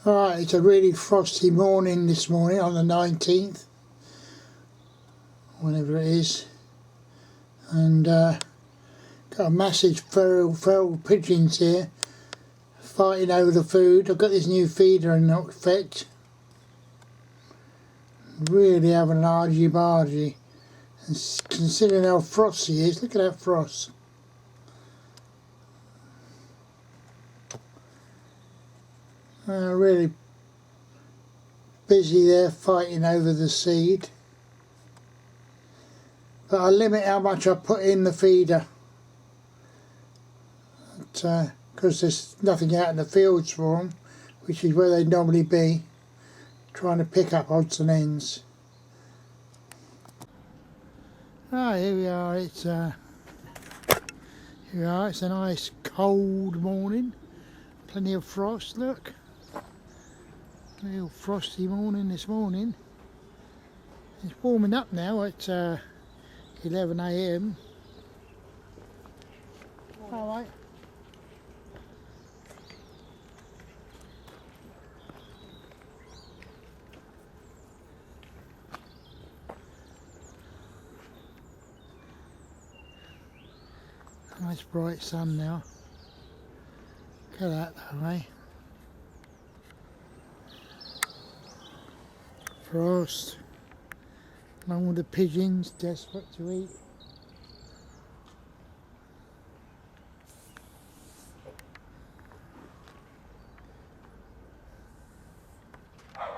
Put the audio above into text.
Alright, it's a really frosty morning this morning on the 19th, whenever it is, and got a massive feral pigeons here fighting over the food. I've got this new feeder in effect, really having an argy-bargy, and considering how frosty it is, look at that frost. Really busy there fighting over the seed, but I limit how much I put in the feeder because there's nothing out in the fields for them, which is where they'd normally be, trying to pick up odds and ends. Here we are. It's a nice cold morning, plenty of frost. Look, real frosty morning this morning. It's warming up now at 11 AM. Alright. Nice bright sun now. Look at that though, eh? Frost. Along with the pigeons desperate to eat.